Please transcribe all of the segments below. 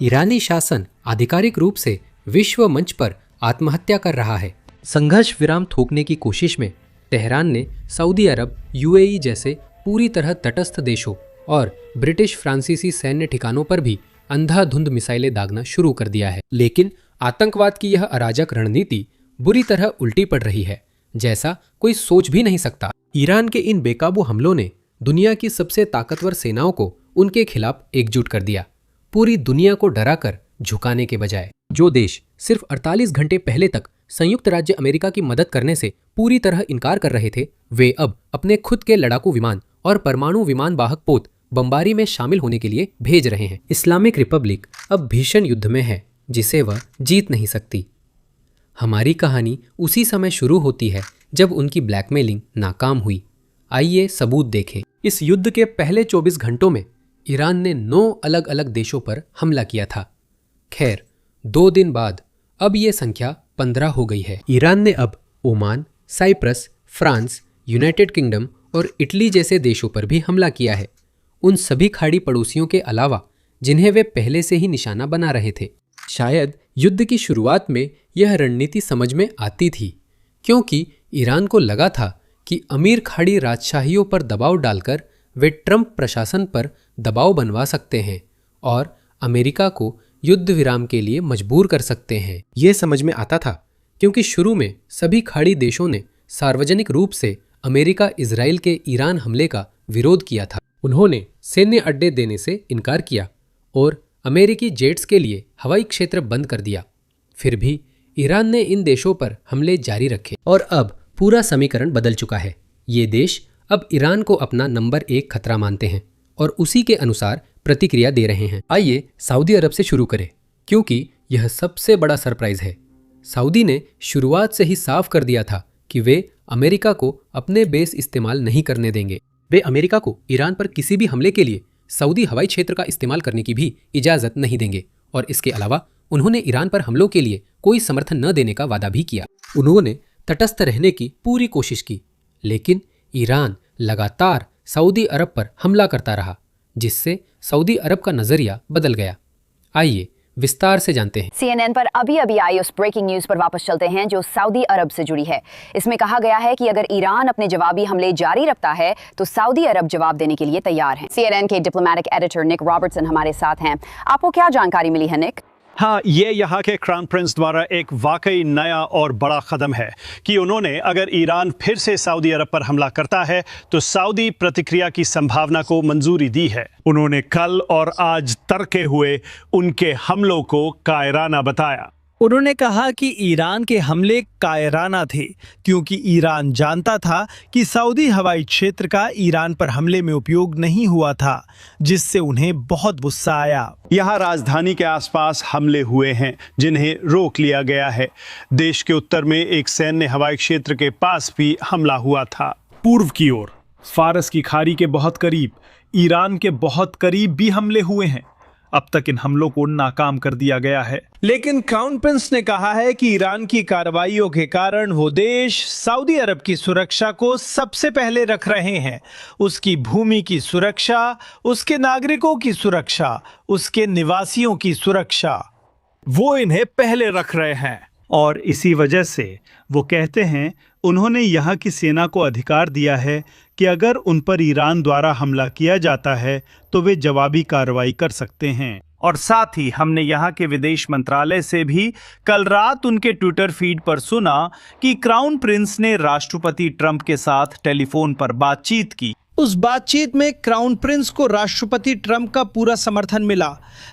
ईरानी शासन आधिकारिक रूप से विश्व मंच पर आत्महत्या कर रहा है। संघर्ष विराम थोपने की कोशिश में तेहरान ने सऊदी अरब, यूएई जैसे पूरी तरह तटस्थ देशों और ब्रिटिश फ्रांसीसी सैन्य ठिकानों पर भी अंधाधुंध मिसाइलें दागना शुरू कर दिया है। लेकिन आतंकवाद की यह अराजक रणनीति बुरी तरह उल्टी पड़ रही है, जैसा कोई सोच भी नहीं सकता। ईरान के इन बेकाबू हमलों ने दुनिया की सबसे ताकतवर सेनाओं को उनके खिलाफ एकजुट कर दिया। पूरी दुनिया को डराकर झुकाने के बजाय जो देश सिर्फ 48 घंटे पहले तक संयुक्त राज्य अमेरिका की मदद करने से पूरी तरह इनकार कर रहे थे, वे अब अपने खुद के लड़ाकू विमान और परमाणु विमान वाहक पोत बमबारी में शामिल होने के लिए भेज रहे हैं। इस्लामिक रिपब्लिक अब भीषण युद्ध में है जिसे वह जीत नहीं सकती। हमारी कहानी उसी समय शुरू होती है जब उनकी ब्लैकमेलिंग नाकाम हुई। आइए सबूत देखें। इस युद्ध के पहले 24 घंटों में ईरान ने 9 अलग अलग देशों पर हमला किया था। खैर, 2 दिन बाद अब ये संख्या 15 हो गई है। ईरान ने अब Oman, Cyprus, France, United Kingdom और इटली जैसे देशों पर भी हमला किया है, उन सभी खाड़ी पड़ोसियों के अलावा जिन्हें वे पहले से ही निशाना बना रहे थे। शायद युद्ध की शुरुआत में यह रणनीति समझ में आती थी, क्योंकि ईरान को लगा था कि अमीर खाड़ी राजशाहियों पर दबाव डालकर वे ट्रंप प्रशासन पर दबाव बनवा सकते हैं और अमेरिका को युद्ध विराम के लिए मजबूर कर सकते हैं। यह समझ में आता था क्योंकि शुरू में सभी खाड़ी देशों ने सार्वजनिक रूप से अमेरिका इजराइल के ईरान हमले का विरोध किया था। उन्होंने सैन्य अड्डे देने से इनकार किया और अमेरिकी जेट्स के लिए हवाई क्षेत्र बंद कर दिया। फिर भी ईरान ने इन देशों पर हमले जारी रखे और अब पूरा समीकरण बदल चुका है। ये देश अब ईरान को अपना नंबर 1 खतरा मानते हैं और उसी के अनुसार प्रतिक्रिया दे रहे हैं। आइए सऊदी अरब से शुरू करें, क्योंकि यह सबसे बड़ा सरप्राइज है। सऊदी ने शुरुआत से ही साफ कर दिया था कि वे अमेरिका को अपने बेस इस्तेमाल नहीं करने देंगे। वे अमेरिका को ईरान पर किसी भी हमले के लिए सऊदी हवाई क्षेत्र का इस्तेमाल करने की भी इजाजत नहीं देंगे और इसके अलावा उन्होंने ईरान पर हमलों के लिए कोई समर्थन न देने का वादा भी किया। उन्होंने तटस्थ रहने की पूरी कोशिश की, लेकिन ईरान लगातार सऊदी अरब पर हमला करता रहा, जिससे सऊदी अरब का नजरिया बदल गया। आइए विस्तार से जानते हैं। CNN पर अभी अभी आई उस ब्रेकिंग न्यूज पर वापस चलते हैं जो सऊदी अरब से जुड़ी है। इसमें कहा गया है कि अगर ईरान अपने जवाबी हमले जारी रखता है तो सऊदी अरब जवाब देने के लिए तैयार है। CNN के डिप्लोमेटिक एडिटर निक रॉबर्टसन हमारे साथ हैं। आपको क्या जानकारी मिली है निक? हाँ, ये यहाँ के क्राउन प्रिंस द्वारा एक वाकई नया और बड़ा कदम है कि उन्होंने अगर ईरान फिर से सऊदी अरब पर हमला करता है तो सऊदी प्रतिक्रिया की संभावना को मंजूरी दी है। उन्होंने कल और आज तरके हुए उनके हमलों को कायराना बताया। उन्होंने कहा कि ईरान के हमले कायराना थे क्योंकि ईरान जानता था कि सऊदी हवाई क्षेत्र का ईरान पर हमले में उपयोग नहीं हुआ था, जिससे उन्हें बहुत गुस्सा आया। यहाँ राजधानी के आसपास हमले हुए हैं जिन्हें रोक लिया गया है। देश के उत्तर में एक सैन्य हवाई क्षेत्र के पास भी हमला हुआ था। पूर्व की ओर फारस की खाड़ी के बहुत करीब, ईरान के बहुत करीब भी हमले हुए हैं। अब तक इन हमलों को नाकाम कर दिया गया है, लेकिन क्राउन प्रिंस ने कहा है कि ईरान की कार्रवाइयों के कारण वो देश सऊदी अरब की सुरक्षा को सबसे पहले रख रहे हैं। उसकी भूमि की सुरक्षा, उसके नागरिकों की सुरक्षा, उसके निवासियों की सुरक्षा, वो इन्हें पहले रख रहे हैं। और इसी वजह से वो कहते हैं उन्होंने यहाँ की सेना को अधिकार दिया है कि अगर उन पर ईरान द्वारा हमला किया जाता है तो वे जवाबी कार्रवाई कर सकते हैं। और साथ ही हमने यहाँ के विदेश मंत्रालय से भी कल रात उनके ट्विटर फीड पर सुना कि क्राउन प्रिंस ने राष्ट्रपति ट्रंप के साथ टेलीफोन पर बातचीत की। उस बातचीत में क्राउन प्रिंस को राष्ट्रपति ट्रंप का पूरा समर्थन मिला।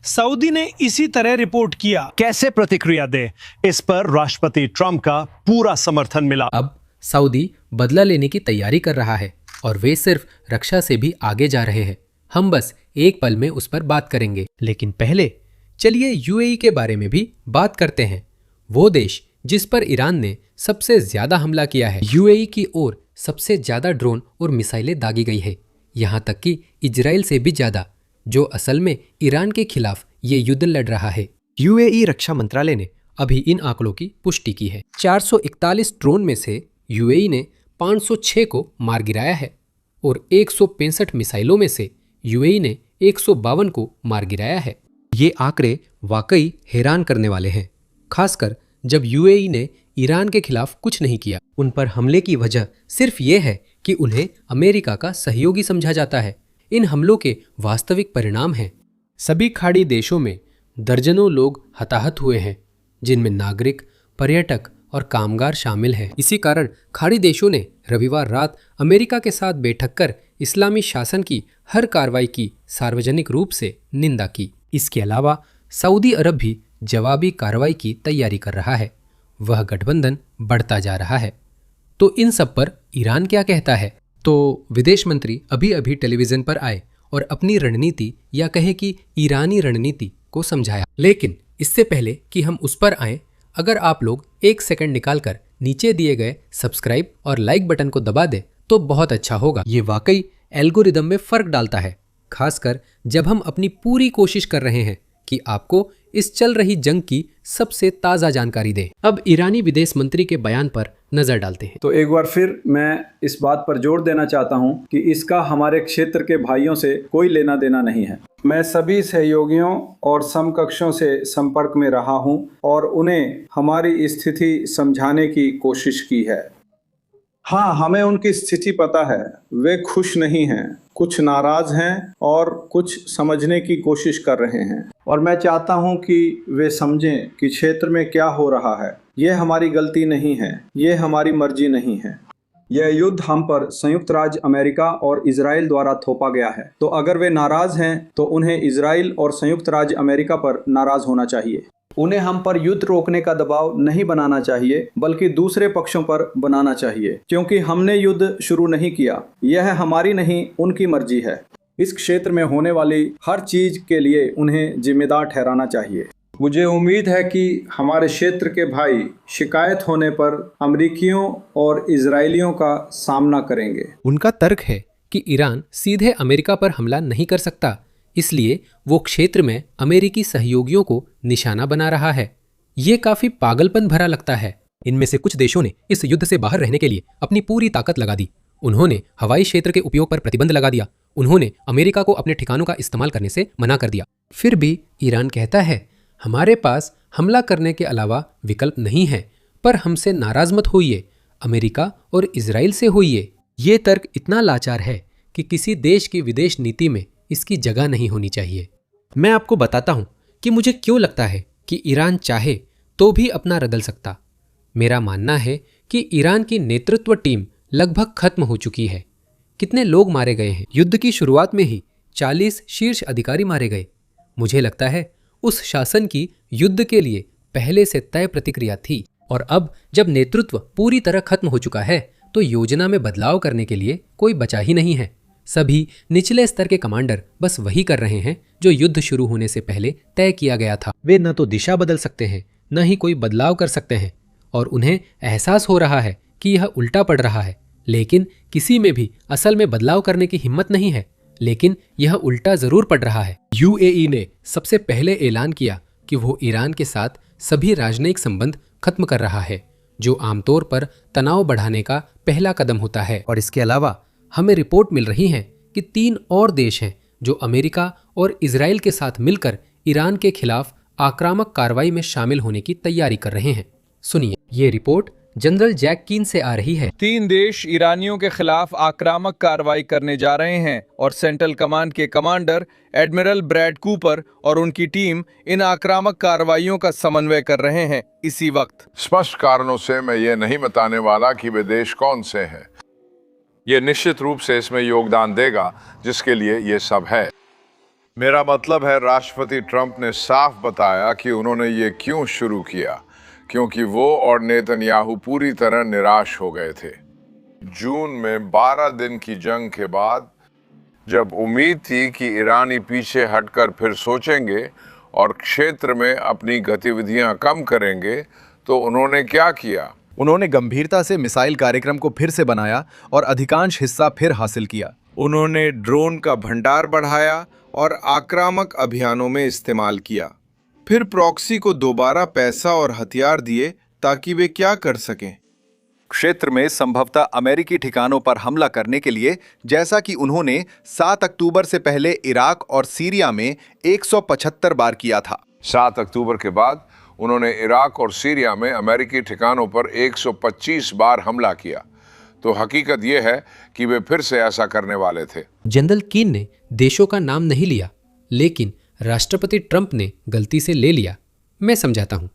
सऊदी ने इसी तरह रिपोर्ट किया। कैसे प्रतिक्रिया दे, इस पर राष्ट्रपति ट्रंप का पूरा समर्थन मिला। अब सऊदी बदला लेने की तैयारी कर रहा है और वे सिर्फ रक्षा से भी आगे जा रहे हैं। हम बस एक पल में उस पर बात करेंगे, लेकिन पहले चलिए यूएई के बारे में भी बात करते हैं। वो देश जिस पर ईरान ने सबसे ज्यादा हमला किया है। यूएई की ओर सबसे ज्यादा ड्रोन और मिसाइलें दागी गई है, यहाँ तक कि इजराइल से भी ज्यादा, जो असल में ईरान के खिलाफ ये युद्ध लड़ रहा है। यूएई रक्षा मंत्रालय ने अभी इन आंकड़ों की पुष्टि की है। 441 ड्रोन में से यूएई ने 506 को मार गिराया है और 165 मिसाइलों में से यूएई ने 152 को मार गिराया है। ये आंकड़े वाकई हैरान करने वाले हैं, खासकर जब यूएई ने ईरान के खिलाफ कुछ नहीं किया। उन पर हमले की वजह सिर्फ ये है कि उन्हें अमेरिका का सहयोगी समझा जाता है। इन हमलों के वास्तविक परिणाम हैं सभी खाड़ी देशों में दर्जनों लोग हताहत हुए हैं, जिनमें नागरिक, पर्यटक और कामगार शामिल हैं। इसी कारण खाड़ी देशों ने रविवार रात अमेरिका के साथ बैठक कर इस्लामी शासन की हर कार्रवाई की सार्वजनिक रूप से निंदा की। इसके अलावा सऊदी अरब भी जवाबी कार्रवाई की तैयारी कर रहा है। वह गठबंधन बढ़ता जा रहा है। तो इन सब पर ईरान क्या कहता है? तो विदेश मंत्री अभी अभी टेलीविजन पर आए और अपनी रणनीति या कहे कि ईरानी रणनीति को समझाया। लेकिन इससे पहले कि हम उस पर आएं, अगर आप लोग एक सेकंड निकालकर नीचे दिए गए सब्सक्राइब और लाइक बटन को दबा दें तो बहुत अच्छा होगा। ये वाकई एल्गोरिदम में फर्क डालता है, खासकर जब हम अपनी पूरी कोशिश कर रहे हैं कि आपको इस चल रही जंग की सबसे ताज़ा जानकारी दें। अब ईरानी विदेश मंत्री के बयान पर नजर डालते हैं। तो एक बार फिर मैं इस बात पर जोर देना चाहता हूं कि इसका हमारे क्षेत्र के भाइयों से कोई लेना देना नहीं है। मैं सभी सहयोगियों और समकक्षों से संपर्क में रहा हूं और उन्हें हमारी स्थिति समझाने की कोशिश की है। हाँ, हमें उनकी स्थिति पता है। वे खुश नहीं हैं, कुछ नाराज हैं और कुछ समझने की कोशिश कर रहे हैं। और मैं चाहता हूं कि वे समझें कि क्षेत्र में क्या हो रहा है। यह हमारी गलती नहीं है, यह हमारी मर्जी नहीं है। यह युद्ध हम पर संयुक्त राज्य अमेरिका और इजराइल द्वारा थोपा गया है। तो अगर वे नाराज हैं तो उन्हें इजराइल और संयुक्त राज्य अमेरिका पर नाराज होना चाहिए। उन्हें हम पर युद्ध रोकने का दबाव नहीं बनाना चाहिए, बल्कि दूसरे पक्षों पर बनाना चाहिए, क्योंकि हमने युद्ध शुरू नहीं किया। यह हमारी नहीं, उनकी मर्जी है। इस क्षेत्र में होने वाली हर चीज के लिए उन्हें जिम्मेदार ठहराना चाहिए। मुझे उम्मीद है कि हमारे क्षेत्र के भाई शिकायत होने पर अमेरिकियों और इजरायलियों का सामना करेंगे। उनका तर्क है कि ईरान सीधे अमेरिका पर हमला नहीं कर सकता, इसलिए वो क्षेत्र में अमेरिकी सहयोगियों को निशाना बना रहा है। ये काफी पागलपन भरा लगता है। इनमें से कुछ देशों ने इस युद्ध से बाहर रहने के लिए अपनी पूरी ताकत लगा दी। उन्होंने हवाई क्षेत्र के उपयोग पर प्रतिबंध लगा दिया। उन्होंने अमेरिका को अपने ठिकानों का इस्तेमाल करने से मना कर दिया। फिर भी ईरान कहता है, हमारे पास हमला करने के अलावा विकल्प नहीं है, पर हमसे नाराज मत होइए, अमेरिका और इजराइल से होइए। ये तर्क इतना लाचार है कि किसी देश की विदेश नीति में इसकी जगह नहीं होनी चाहिए। मैं आपको बताता हूं कि मुझे क्यों लगता है कि ईरान चाहे तो भी अपना बदल सकता। मेरा मानना है कि ईरान की नेतृत्व टीम लगभग खत्म हो चुकी है। कितने लोग मारे गए हैं? युद्ध की शुरुआत में ही 40 शीर्ष अधिकारी मारे गए। मुझे लगता है उस शासन की युद्ध के लिए पहले से तय प्रतिक्रिया थी, और अब जब नेतृत्व पूरी तरह खत्म हो चुका है तो योजना में बदलाव करने के लिए कोई बचा ही नहीं है। सभी निचले स्तर के कमांडर बस वही कर रहे हैं जो युद्ध शुरू होने से पहले तय किया गया था। वे न तो दिशा बदल सकते हैं, न ही कोई बदलाव कर सकते हैं, और उन्हें एहसास हो रहा है कि यह उल्टा पड़ रहा है। लेकिन किसी में भी असल में बदलाव करने की हिम्मत नहीं है, लेकिन यह उल्टा जरूर पड़ रहा है। यूएई ने सबसे पहले ऐलान किया कि वो ईरान के साथ सभी राजनयिक संबंध खत्म कर रहा है, जो आमतौर पर तनाव बढ़ाने का पहला कदम होता है। और इसके अलावा हमें रिपोर्ट मिल रही है कि 3 और देश हैं जो अमेरिका और इजराइल के साथ मिलकर ईरान के खिलाफ आक्रामक कार्रवाई में शामिल होने की तैयारी कर रहे हैं। सुनिए, ये रिपोर्ट जनरल जैक कीन से आ रही है। 3 देश ईरानियों के खिलाफ आक्रामक कार्रवाई करने जा रहे हैं और सेंट्रल कमांड के कमांडर एडमिरल ब्रैड कूपर और उनकी टीम इन आक्रामक कार्रवाइयों का समन्वय कर रहे हैं। इसी वक्त स्पष्ट कारणों से मैं ये नहीं बताने वाला कि वे देश कौन से हैं। ये निश्चित रूप से इसमें योगदान देगा जिसके लिए ये सब है। मेरा मतलब है, राष्ट्रपति ट्रंप ने साफ बताया कि उन्होंने ये क्यों शुरू किया, क्योंकि वो और नेतन्याहू पूरी तरह निराश हो गए थे। जून में 12 दिन की जंग के बाद, जब उम्मीद थी कि ईरानी पीछे हटकर फिर सोचेंगे और क्षेत्र में अपनी गतिविधियां कम करेंगे, तो उन्होंने क्या किया? उन्होंने गंभीरता से मिसाइल कार्यक्रम को फिर से बनाया और अधिकांश हिस्सा फिर हासिल किया। उन्होंने ड्रोन का भंडार बढ़ाया और आक्रामक अभियानों में इस्तेमाल किया। फिर प्रॉक्सी को दोबारा पैसा और हथियार दिए ताकि वे क्या कर सकें। क्षेत्र में संभवतः अमेरिकी ठिकानों पर हमला करने के लिए, जैसा कि उन्होंने 7 अक्टूबर से पहले इराक और सीरिया में 175 बार किया था। 7 अक्टूबर के बाद उन्होंने इराक और सीरिया में अमेरिकी ठिकानों पर 125 बार हमला किया। तो हकीकत यह है कि वे फिर से ऐसा करने वाले थे। जनरल कीन ने देशों का नाम नहीं लिया, लेकिन राष्ट्रपति ट्रंप ने गलती से ले लिया। मैं समझाता हूं।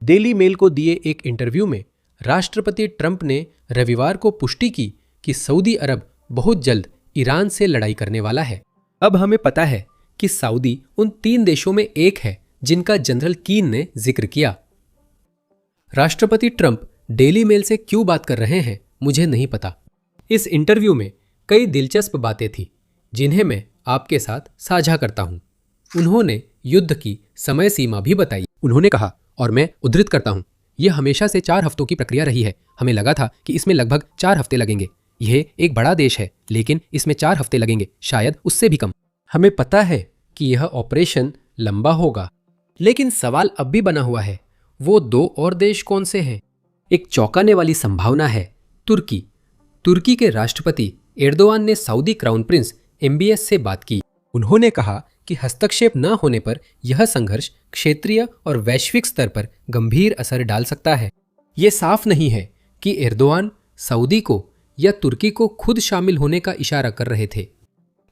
डेली मेल को दिए एक इंटरव्यू में राष्ट्रपति ट्रंप ने रविवार को पुष्टि की कि सऊदी अरब बहुत जल्द ईरान से लड़ाई करने वाला है। अब हमें पता है कि सऊदी उन 3 देशों में एक है जिनका जनरल कीन ने जिक्र किया। राष्ट्रपति ट्रंप डेली मेल से क्यों बात कर रहे हैं मुझे नहीं पता। इस इंटरव्यू में कई दिलचस्प बातें थी जिन्हें मैं आपके साथ साझा करता हूं। उन्होंने युद्ध की समय सीमा भी बताई। उन्होंने कहा, और मैं उद्धृत करता हूं, यह हमेशा से 4 हफ्तों की प्रक्रिया रही है। हमें लगा था कि इसमें लगभग 4 हफ्ते लगेंगे। यह एक बड़ा देश है, लेकिन इसमें 4 हफ्ते लगेंगे, शायद उससे भी कम। हमें पता है कि यह ऑपरेशन लंबा होगा, लेकिन सवाल अब भी बना हुआ है, वो 2 और देश कौन से हैं? एक चौंकाने वाली संभावना है तुर्की। तुर्की के राष्ट्रपति एर्दोआन ने सऊदी क्राउन प्रिंस MBS से बात की। उन्होंने कहा कि हस्तक्षेप न होने पर यह संघर्ष क्षेत्रीय और वैश्विक स्तर पर गंभीर असर डाल सकता है। ये साफ नहीं है कि एर्दोआन सऊदी को या तुर्की को खुद शामिल होने का इशारा कर रहे थे,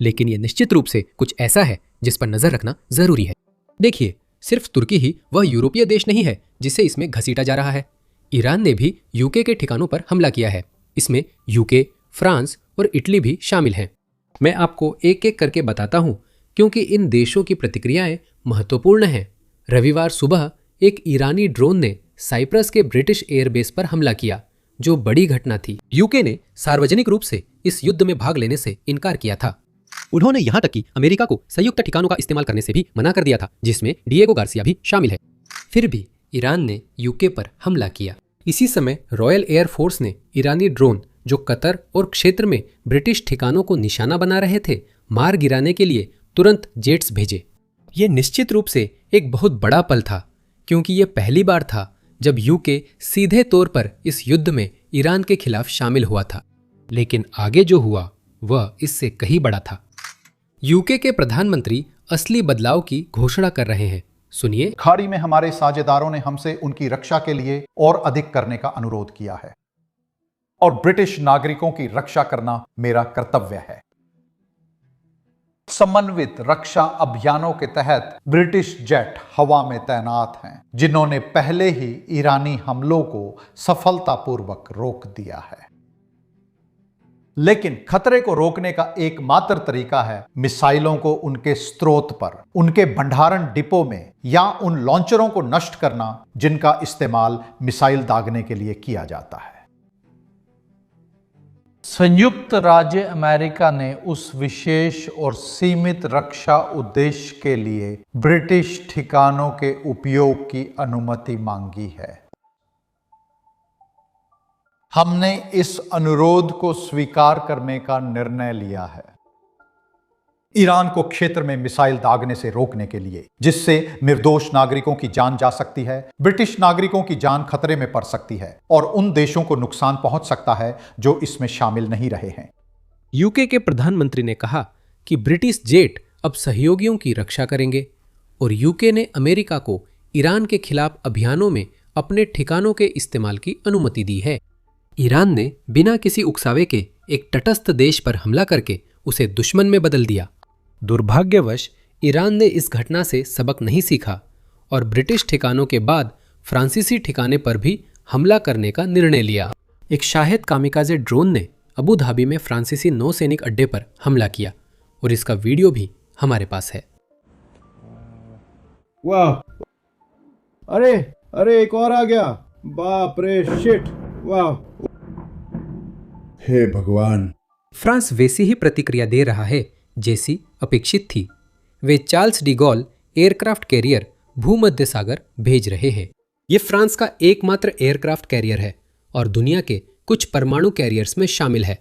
लेकिन यह निश्चित रूप से कुछ ऐसा है जिस पर नजर रखना जरूरी है। देखिए, सिर्फ तुर्की ही वह यूरोपीय देश नहीं है जिसे इसमें घसीटा जा रहा है। ईरान ने भी यूके के ठिकानों पर हमला किया है। इसमें यूके, फ्रांस और इटली भी शामिल हैं। मैं आपको एक एक करके बताता हूं, क्योंकि इन देशों की प्रतिक्रियाएं महत्वपूर्ण हैं। रविवार सुबह एक ईरानी ड्रोन ने साइप्रस के ब्रिटिश एयरबेस पर हमला किया, जो बड़ी घटना थी। यूके ने सार्वजनिक रूप से इस युद्ध में भाग लेने से इनकार किया था। उन्होंने यहां तक कि अमेरिका को संयुक्त ठिकानों का इस्तेमाल करने से भी मना कर दिया था, जिसमें डिएगो गार्सिया भी शामिल है। फिर भी ईरान ने यूके पर हमला किया। इसी समय रॉयल एयर फोर्स ने ईरानी ड्रोन जो कतर और क्षेत्र में ब्रिटिश ठिकानों को निशाना बना रहे थे, मार गिराने के लिए तुरंत जेट्स भेजे। ये निश्चित रूप से एक बहुत बड़ा पल था, क्योंकि यह पहली बार था जब यूके सीधे तौर पर इस युद्ध में ईरान के खिलाफ शामिल हुआ था। लेकिन आगे जो हुआ वह इससे कहीं बड़ा था। यूके के प्रधानमंत्री असली बदलाव की घोषणा कर रहे हैं। सुनिए। खाड़ी में हमारे साझेदारों ने हमसे उनकी रक्षा के लिए और अधिक करने का अनुरोध किया है, और ब्रिटिश नागरिकों की रक्षा करना मेरा कर्तव्य है। समन्वित रक्षा अभियानों के तहत ब्रिटिश जेट हवा में तैनात हैं, जिन्होंने पहले ही ईरानी हमलों को सफलतापूर्वक रोक दिया है। लेकिन खतरे को रोकने का एकमात्र तरीका है मिसाइलों को उनके स्रोत पर, उनके भंडारण डिपो में या उन लॉन्चरों को नष्ट करना जिनका इस्तेमाल मिसाइल दागने के लिए किया जाता है। संयुक्त राज्य अमेरिका ने उस विशेष और सीमित रक्षा उद्देश्य के लिए ब्रिटिश ठिकानों के उपयोग की अनुमति मांगी है। हमने इस अनुरोध को स्वीकार करने का निर्णय लिया है, ईरान को क्षेत्र में मिसाइल दागने से रोकने के लिए, जिससे निर्दोष नागरिकों की जान जा सकती है, ब्रिटिश नागरिकों की जान खतरे में पड़ सकती है और उन देशों को नुकसान पहुंच सकता है जो इसमें शामिल नहीं रहे हैं। यूके के प्रधानमंत्री ने कहा कि ब्रिटिश जेट अब सहयोगियों की रक्षा करेंगे, और यूके ने अमेरिका को ईरान के खिलाफ अभियानों में अपने ठिकानों के इस्तेमाल की अनुमति दी है। ईरान ने बिना किसी उकसावे के एक तटस्थ देश पर हमला करके उसे दुश्मन में बदल दिया। दुर्भाग्यवश ईरान ने इस घटना से सबक नहीं सीखा और ब्रिटिश ठिकानों के बाद फ्रांसीसी ठिकाने पर भी हमला करने का निर्णय लिया। एक शाहिद कामिकाजे ड्रोन ने अबू धाबी में फ्रांसीसी नौसैनिक अड्डे पर हमला किया, और इसका वीडियो भी हमारे पास है। वाह, अरे एक और आ गया, बाप रे, शिट, वाह, हे भगवान। फ्रांस वैसी ही प्रतिक्रिया दे रहा है जैसी अपेक्षित थी। वे Charles de Gaulle aircraft carrier भूमध्य सागर भेज रहे हैं। ये फ्रांस का एकमात्र एयरक्राफ्ट कैरियर है और दुनिया के कुछ परमाणु कैरियर्स में शामिल है।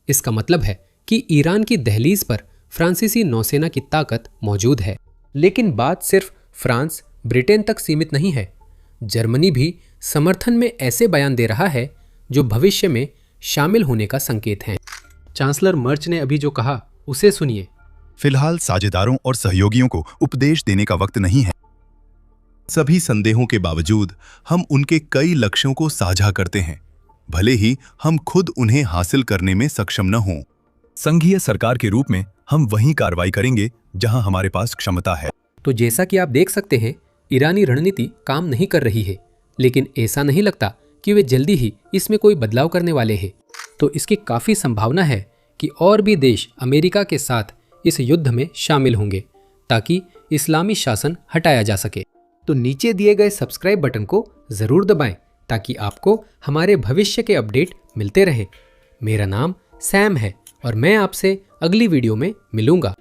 इसका मतलब है कि ईरान की दहलीज पर फ्रांसीसी नौसेना की ताकत मौजूद है। लेकिन बात सिर्फ फ्रांस, ब्रिटेन तक सीमित नहीं है। जर्मनी भी समर्थन में ऐसे बयान दे रहा है जो भविष्य में शामिल होने का संकेत हैं। चांसलर मर्च ने अभी जो कहा उसे सुनिए। फिलहाल साझेदारों और सहयोगियों को उपदेश देने का वक्त नहीं है। सभी संदेहों के बावजूद हम उनके कई लक्ष्यों को साझा करते हैं, भले ही हम खुद उन्हें हासिल करने में सक्षम न हों। संघीय सरकार के रूप में हम वहीं कार्रवाई करेंगे जहां हमारे पास क्षमता है। तो जैसा कि आप देख सकते हैं, ईरानी रणनीति काम नहीं कर रही है, लेकिन ऐसा नहीं लगता कि वे जल्दी ही इसमें कोई बदलाव करने वाले हैं। तो इसकी काफ़ी संभावना है कि और भी देश अमेरिका के साथ इस युद्ध में शामिल होंगे ताकि इस्लामी शासन हटाया जा सके। तो नीचे दिए गए सब्सक्राइब बटन को ज़रूर दबाएं ताकि आपको हमारे भविष्य के अपडेट मिलते रहें। मेरा नाम सैम है और मैं आपसे अगली वीडियो में मिलूंगा।